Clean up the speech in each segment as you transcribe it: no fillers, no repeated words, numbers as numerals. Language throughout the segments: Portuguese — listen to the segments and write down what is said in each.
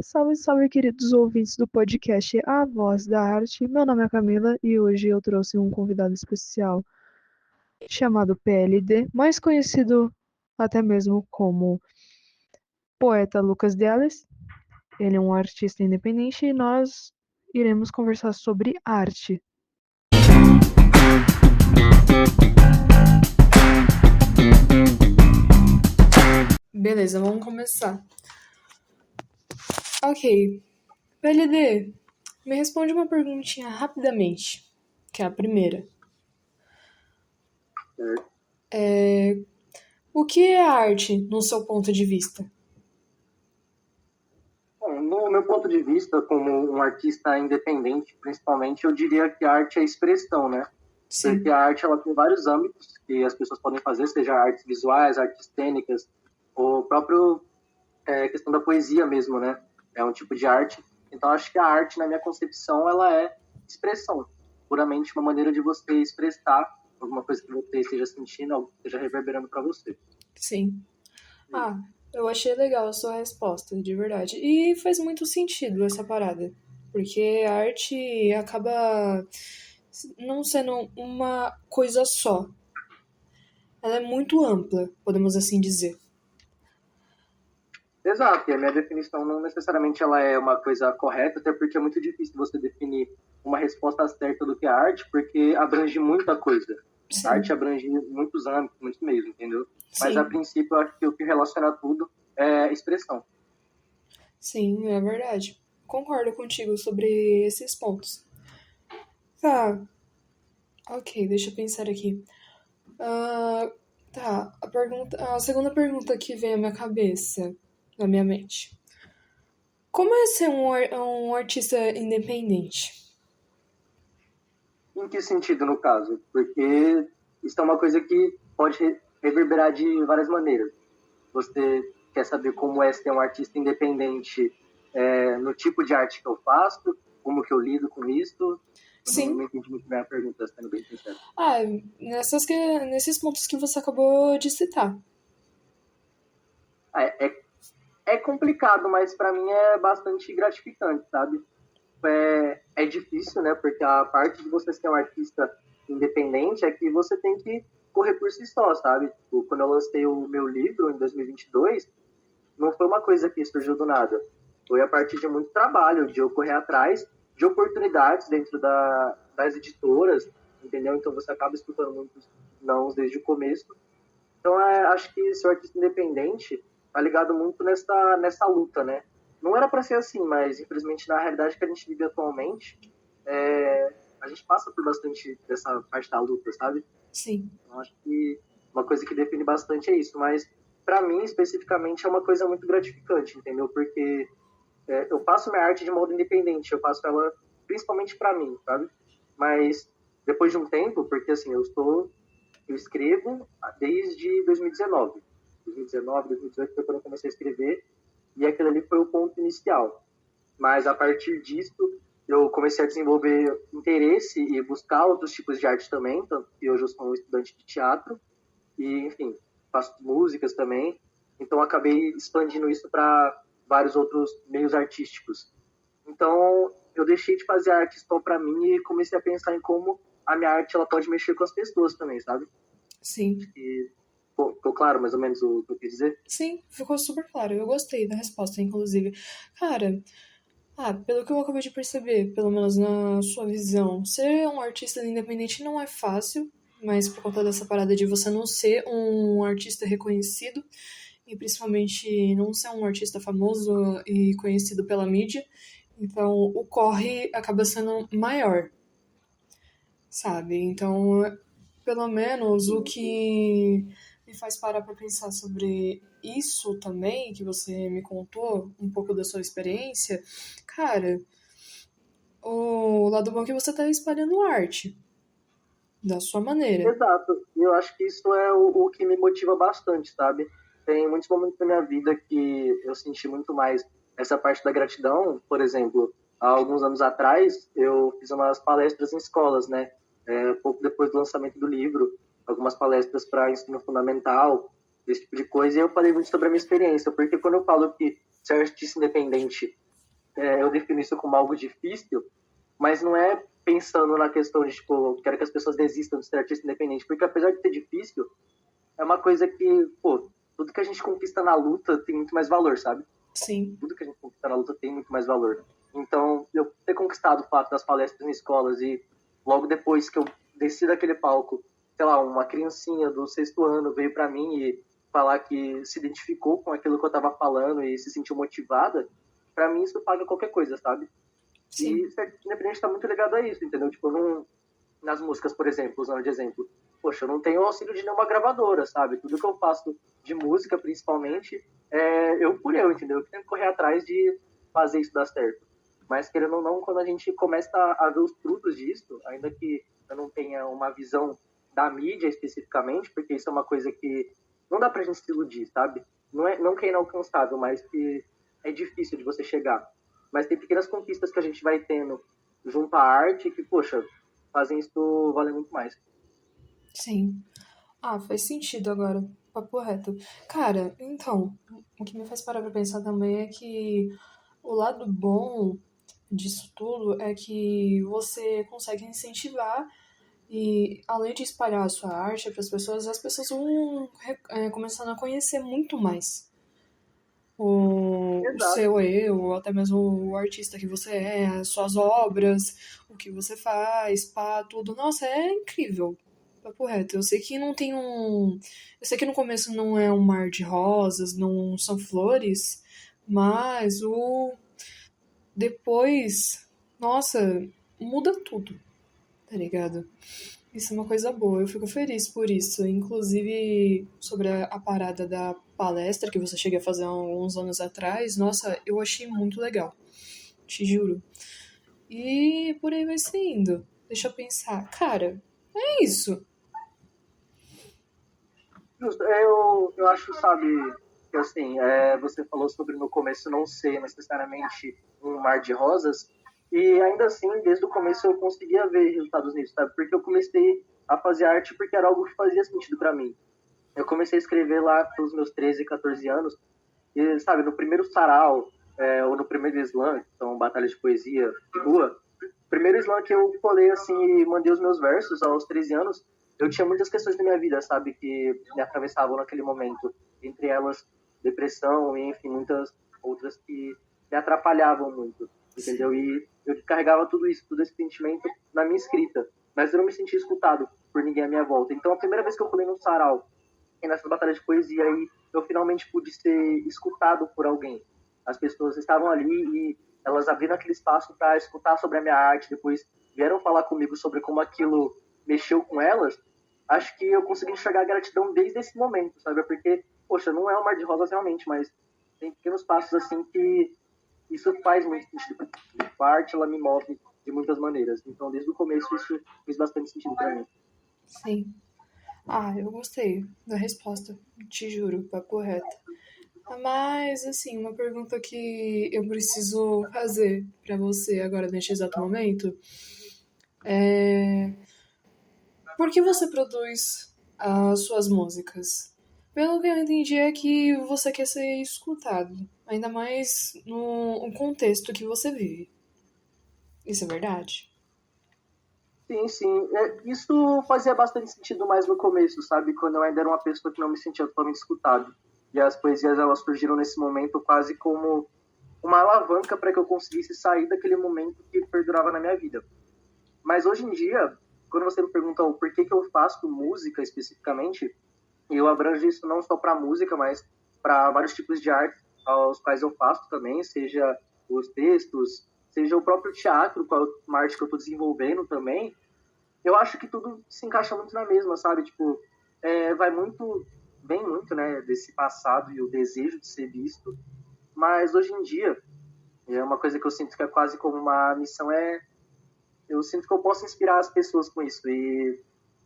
Salve, salve, queridos ouvintes do podcast A Voz da Arte. Meu nome é Camila e hoje eu trouxe um convidado especial chamado PLD, mais conhecido até mesmo como poeta Lucas Deales. Ele é um artista independente e nós iremos conversar sobre arte. Beleza, vamos começar. Ok, PLD, me responde uma perguntinha rapidamente, que é a primeira. O que é arte, no seu ponto de vista? Bom, no meu ponto de vista, como um artista independente, principalmente, eu diria que a arte é expressão, né? Sim. Porque a arte ela tem vários âmbitos que as pessoas podem fazer, seja artes visuais, artes cênicas, ou próprio questão da poesia mesmo, né? É um tipo de arte. Então, acho que a arte, na minha concepção, ela é expressão. Puramente uma maneira de você expressar alguma coisa que você esteja sentindo, algo que esteja reverberando para você. Sim. Eu achei legal a sua resposta, de verdade. E faz muito sentido essa parada. Porque a arte acaba não sendo uma coisa só. Ela é muito ampla, podemos assim dizer. Exato, e a minha definição não necessariamente ela é uma coisa correta, até porque é muito difícil você definir uma resposta certa do que é arte, porque abrange muita coisa. Sim. A arte abrange muitos âmbitos, muitos meios, entendeu? Sim. Mas a princípio eu acho que o que relaciona tudo é expressão. Sim, é verdade. Concordo contigo sobre esses pontos. Tá. Ok, deixa eu pensar aqui. Tá, a segunda pergunta que vem à minha cabeça, na minha mente. Como é ser um artista independente? Em que sentido, no caso? Porque isso é uma coisa que pode reverberar de várias maneiras. Você quer saber como é ser um artista independente no tipo de arte que eu faço, como que eu lido com isso? Sim. Não entendi muito bem a pergunta, sendo bem sincero. Nesses pontos que você acabou de citar. É complicado, mas para mim é bastante gratificante, sabe? É difícil, né? Porque a parte de você ser um artista independente é que você tem que correr por si só, sabe? Tipo, quando eu lancei o meu livro em 2022, não foi uma coisa que surgiu do nada. Foi a partir de muito trabalho, de eu correr atrás de oportunidades dentro das editoras, entendeu? Então você acaba escutando muitos não desde o começo. Então acho que ser artista independente tá ligado muito nessa luta, né? Não era para ser assim, mas infelizmente na realidade que a gente vive atualmente, a gente passa por bastante dessa parte da luta, sabe? Sim. Então acho que uma coisa que define bastante é isso, mas para mim especificamente é uma coisa muito gratificante, entendeu? Porque eu faço minha arte de modo independente, eu faço ela principalmente para mim, sabe? Mas depois de um tempo, porque assim, eu escrevo desde 2019. 2019, 2018 foi quando eu comecei a escrever, e aquilo ali foi o ponto inicial. Mas a partir disso, eu comecei a desenvolver interesse e buscar outros tipos de arte também, tanto que hoje eu sou um estudante de teatro, e, enfim, faço músicas também. Então, acabei expandindo isso para vários outros meios artísticos. Então, eu deixei de fazer arte só para mim e comecei a pensar em como a minha arte ela pode mexer com as pessoas também, sabe? Sim. E ficou claro mais ou menos o que eu quis dizer? Sim, ficou super claro. Eu gostei da resposta, inclusive. Cara, pelo que eu acabei de perceber, pelo menos na sua visão, ser um artista independente não é fácil, mas por conta dessa parada de você não ser um artista reconhecido, e principalmente não ser um artista famoso e conhecido pela mídia, então o corre acaba sendo maior, sabe? Então, pelo menos o que me faz parar pra pensar sobre isso também, que você me contou um pouco da sua experiência, cara, o lado bom é que você tá espalhando arte da sua maneira. Exato. E eu acho que isso é o que me motiva bastante, sabe? Tem muitos momentos da minha vida que eu senti muito mais essa parte da gratidão. Por exemplo, há alguns anos atrás, eu fiz umas palestras em escolas, né? Pouco depois do lançamento do livro, algumas palestras para ensino fundamental, esse tipo de coisa. E eu falei muito sobre a minha experiência, porque quando eu falo que ser artista independente eu defino isso como algo difícil, mas não é pensando na questão de, tipo, quero que as pessoas desistam de ser artista independente, porque apesar de ser difícil, é uma coisa que, pô, tudo que a gente conquista na luta tem muito mais valor, sabe? Sim, Tudo que a gente conquista na luta tem muito mais valor. Então, eu ter conquistado o fato das palestras em escolas e logo depois que eu desci daquele palco, sei lá, uma criancinha do 6º ano veio para mim e falar que se identificou com aquilo que eu tava falando e se sentiu motivada, para mim isso paga qualquer coisa, sabe? sim, E ser independente tá muito ligado a isso, entendeu? Tipo, não, nas músicas, por exemplo, usando de exemplo, poxa, eu não tenho auxílio de nenhuma gravadora, sabe? Tudo que eu faço de música, principalmente, é eu por eu, entendeu? Eu tenho que correr atrás de fazer isso dar certo. Mas, querendo ou não, quando a gente começa a ver os frutos disso, ainda que eu não tenha uma visão da mídia especificamente, porque isso é uma coisa que não dá pra gente se iludir, sabe? Não que é inalcançável, mas que é difícil de você chegar. Mas tem pequenas conquistas que a gente vai tendo junto à arte que, poxa, fazem isso valer muito mais. sim. Ah, faz sentido agora. Papo reto. Cara, então, o que me faz parar pra pensar também é que o lado bom disso tudo é que você consegue incentivar e, além de espalhar a sua arte para as pessoas vão começando a conhecer muito mais o Exato. seu eu, ou até mesmo o artista que você é, as suas obras, o que você faz, pá, tudo. Nossa, é incrível. Papo reto. Eu sei que não tem um. Eu sei que no começo não é um mar de rosas, não são flores, mas o. Depois. Nossa, muda tudo, tá ligado? Isso é uma coisa boa, eu fico feliz por isso. Inclusive, sobre a parada da palestra que você chega a fazer há uns anos atrás, nossa, eu achei muito legal, te juro. E por aí vai se indo. Deixa eu pensar. Cara, é isso. Justo. Eu acho, sabe, que assim, você falou sobre no começo não ser necessariamente um mar de rosas, e ainda assim, desde o começo eu conseguia ver resultados nisso, sabe? Porque eu comecei a fazer arte porque era algo que fazia sentido para mim. Eu comecei a escrever lá pelos meus 13, 14 anos, e, sabe, no primeiro sarau, ou no primeiro slam, que são batalhas de poesia de rua, primeiro slam que eu colei assim e mandei os meus versos aos 13 anos, eu tinha muitas questões da minha vida, sabe, que me atravessavam naquele momento. Entre elas, depressão e, enfim, muitas outras que me atrapalhavam muito, entendeu? E eu carregava tudo isso, todo esse sentimento na minha escrita. Mas eu não me sentia escutado por ninguém à minha volta. Então, a primeira vez que eu colei no sarau, e nessas batalhas de poesia aí, eu finalmente pude ser escutado por alguém. As pessoas estavam ali e elas abriram aquele espaço para escutar sobre a minha arte, depois vieram falar comigo sobre como aquilo mexeu com elas. Acho que eu consegui enxergar a gratidão desde esse momento, sabe? Porque, poxa, não é um mar de rosas realmente, mas tem pequenos passos assim que isso faz muito sentido. A arte, ela me move de muitas maneiras. Então, desde o começo, isso fez bastante sentido para mim. Sim. Ah, eu gostei da resposta, te juro, papo reto. Mas, assim, uma pergunta que eu preciso fazer pra você agora neste exato momento é: por que você produz as suas músicas? Pelo que eu entendi é que você quer ser escutado, ainda mais no contexto que você vive. Isso é verdade? Sim, sim. Isso fazia bastante sentido mais no começo, sabe? Quando eu ainda era uma pessoa que não me sentia totalmente escutado. E as poesias, elas surgiram nesse momento quase como uma alavanca para que eu conseguisse sair daquele momento que perdurava na minha vida. Mas hoje em dia, quando você me pergunta o porquê que eu faço música especificamente, eu abranjo isso não só para música, mas para vários tipos de arte aos quais eu faço também, seja os textos, seja o próprio teatro, qual é uma arte que eu estou desenvolvendo também. Eu acho que tudo se encaixa muito na mesma, sabe? Tipo, vai muito, vem muito, né, desse passado e o desejo de ser visto. Mas hoje em dia, é uma coisa que eu sinto que é quase como uma missão, eu sinto que eu posso inspirar as pessoas com isso. E,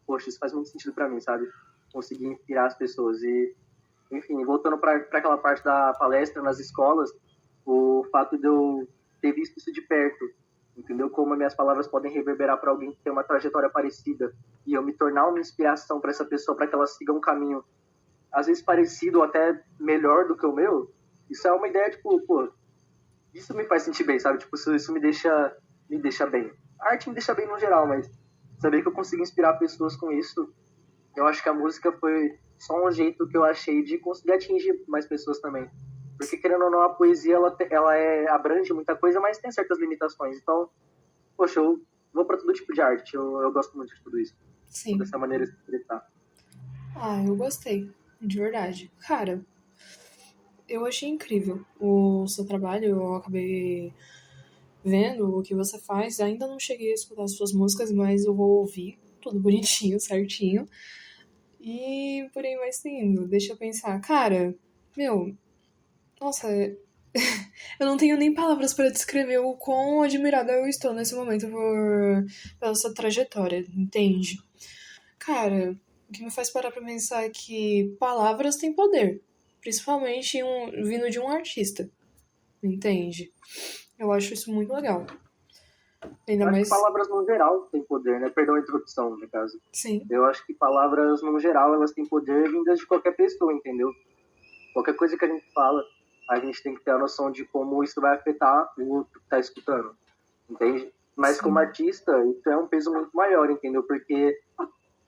poxa, isso faz muito sentido para mim, sabe? Conseguir inspirar as pessoas. E, enfim, voltando para aquela parte da palestra nas escolas, o fato de eu ter visto isso de perto, entendeu? Como as minhas palavras podem reverberar para alguém que tem uma trajetória parecida e eu me tornar uma inspiração para essa pessoa, para que ela siga um caminho, às vezes parecido ou até melhor do que o meu, isso é uma ideia, tipo, pô, Isso me faz sentir bem, sabe? Tipo, isso me deixa bem. A arte me deixa bem no geral, mas saber que eu consigo inspirar pessoas com isso, eu acho que a música foi só um jeito que eu achei de conseguir atingir mais pessoas também. Porque, querendo ou não, a poesia, abrange muita coisa, mas tem certas limitações. Então, poxa, eu vou para todo tipo de arte. Eu gosto muito de tudo isso. Sim. Dessa maneira de expressar. Ah, eu gostei. De verdade. Cara, eu achei incrível o seu trabalho. Eu acabei vendo o que você faz. Ainda não cheguei a escutar as suas músicas, mas eu vou ouvir tudo bonitinho, certinho. E por aí vai sendo. Deixa eu pensar. Cara, meu, nossa, eu não tenho nem palavras para descrever o quão admirada eu estou nesse momento pela sua trajetória, entende? Cara, o que me faz parar pra pensar é que palavras têm poder, principalmente vindo de um artista, entende? Eu acho isso muito legal. Ainda Eu acho que mais, palavras no geral têm poder, né? Perdão a interrupção, no caso. sim, Eu acho que palavras no geral elas têm poder vindas de qualquer pessoa, entendeu? Qualquer coisa que a gente fala, a gente tem que ter a noção de como isso vai afetar o outro que está escutando, entende? Mas como sim, artista, isso é um peso muito maior, entendeu? Porque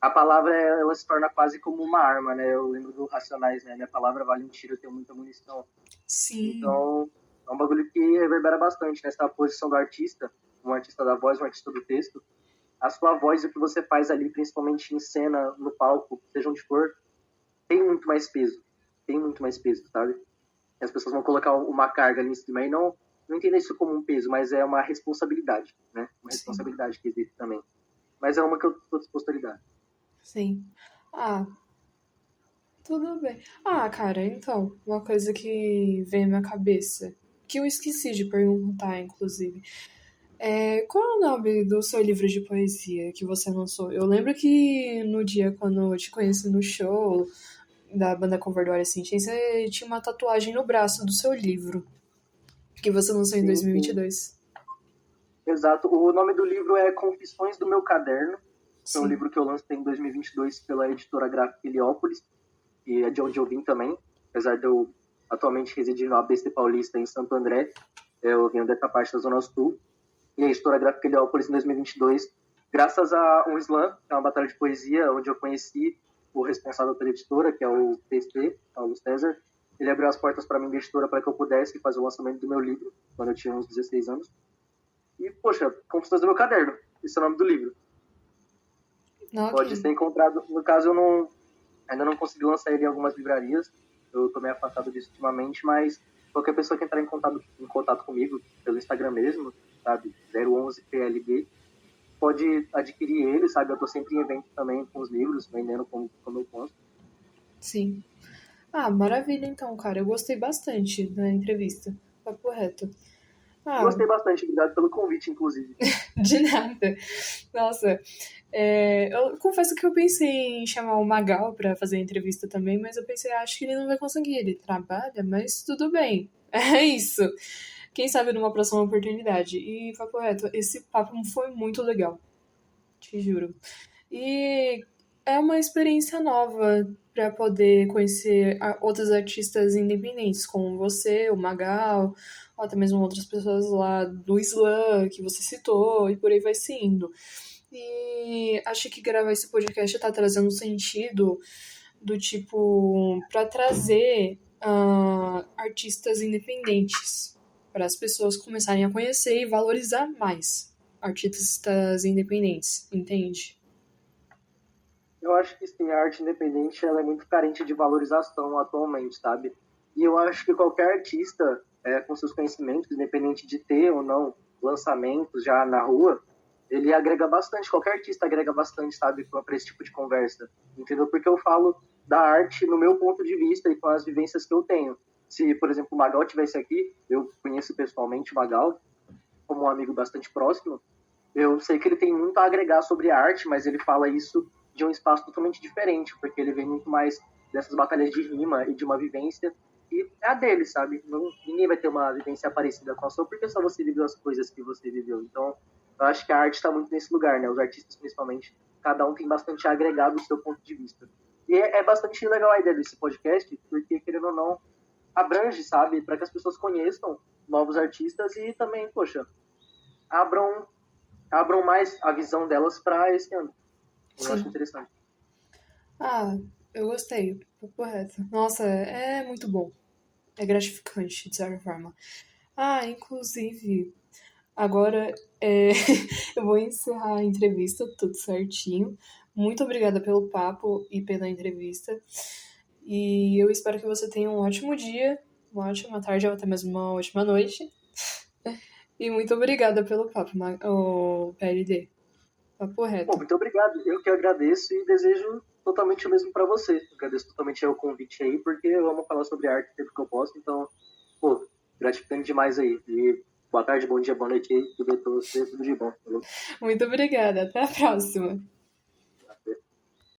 a palavra, ela se torna quase como uma arma, né? Eu lembro do Racionais, né? Minha palavra vale um tiro, eu tenho muita munição. sim, Então, é um bagulho que reverbera bastante nessa posição do artista, um artista da voz, um artista do texto. A sua voz e o que você faz ali, principalmente em cena, no palco, seja onde for, tem muito mais peso. Tem muito mais peso, sabe? As pessoas vão colocar uma carga ali em cima e não entender isso como um peso, mas é uma responsabilidade, né? Uma sim, responsabilidade que existe também. Mas é uma que eu estou disposto a lidar. sim. Ah, tudo bem. Ah, cara, então, uma coisa que veio na minha cabeça, que eu esqueci de perguntar, inclusive. Qual é o nome do seu livro de poesia que você lançou? Eu lembro que no dia quando eu te conheci no show da banda Converdoria assim, você tinha uma tatuagem no braço do seu livro, que você lançou em Sim, sim. 2022. Exato. O nome do livro é Confissões do Meu Caderno. Foi um Sim, livro que eu lancei em 2022 pela editora gráfica Heliópolis, e é de onde eu vim também, apesar de eu atualmente residir no ABC Paulista, em Santo André. Eu venho dessa parte da Zona Sul. E a editora gráfica Heliópolis, em 2022, graças a um slam, que é uma batalha de poesia, onde eu conheci o responsável pela editora, que é o TC, Paulo César. Ele abriu as portas para mim da editora para que eu pudesse fazer o lançamento do meu livro, quando eu tinha uns 16 anos. E, poxa, Confissões do Meu Caderno, esse é o nome do livro. não, Pode ok. ser encontrado, no caso ainda não consegui lançar ele em algumas livrarias, eu tô meio afastado disso ultimamente, mas qualquer pessoa que entrar em contato comigo, pelo Instagram mesmo, sabe, 011PLD, pode adquirir ele, sabe, eu tô sempre em evento também com os livros, vendendo como eu posso. Sim. Ah, maravilha então, cara. Eu gostei bastante da entrevista. Papo reto. Ah, Gostei bastante, obrigado pelo convite, inclusive. de nada. Nossa, eu confesso que eu pensei em chamar o Magal pra fazer a entrevista também, mas eu pensei, acho que ele não vai conseguir, ele trabalha, mas tudo bem. É isso. Quem sabe numa próxima oportunidade. E, papo reto, esse papo foi muito legal, te juro. E é uma experiência nova para poder conhecer outros artistas independentes, como você, o Magal, ou até mesmo outras pessoas lá do Slam que você citou, e por aí vai se indo. E acho que gravar esse podcast tá trazendo sentido do tipo para trazer artistas independentes para as pessoas começarem a conhecer e valorizar mais artistas independentes, entende? Eu acho que sim, a arte independente ela é muito carente de valorização atualmente, sabe? E eu acho que qualquer artista, com seus conhecimentos, independente de ter ou não lançamentos já na rua, ele agrega bastante, qualquer artista agrega bastante, sabe, para esse tipo de conversa, entendeu? Porque eu falo da arte no meu ponto de vista e com as vivências que eu tenho. Se, por exemplo, o Magal estivesse aqui, eu conheço pessoalmente o Magal, como um amigo bastante próximo, eu sei que ele tem muito a agregar sobre arte, mas ele fala isso de um espaço totalmente diferente, porque ele vem muito mais dessas batalhas de rima e de uma vivência que é a dele, sabe? Ninguém vai ter uma vivência parecida com a sua, porque só você viveu as coisas que você viveu. Então, eu acho que a arte está muito nesse lugar, né? Os artistas, principalmente, cada um tem bastante a agregar do seu ponto de vista. E é bastante legal a ideia desse podcast, porque, querendo ou não, abrange, sabe? Para que as pessoas conheçam novos artistas e também, poxa, abram, abram mais a visão delas para esse ano. Eu acho Sim. interessante. Ah, eu gostei. Papo reto. Nossa, é muito bom. É gratificante, de certa forma. Ah, inclusive, agora eu vou encerrar a entrevista, tudo certinho. Muito obrigada pelo papo e pela entrevista. E eu espero que você tenha um ótimo dia, uma ótima tarde ou até mesmo uma ótima noite. E muito obrigada pelo papo, o PLD. Papo Bom, reto. muito obrigado. Eu que agradeço e desejo totalmente o mesmo para você. Agradeço totalmente o convite aí, porque eu amo falar sobre arte sempre que eu posso. Então, pô, gratificante demais aí. E boa tarde, bom dia, boa noite aí. Tudo de bom. Falou? Muito obrigada. Até a próxima.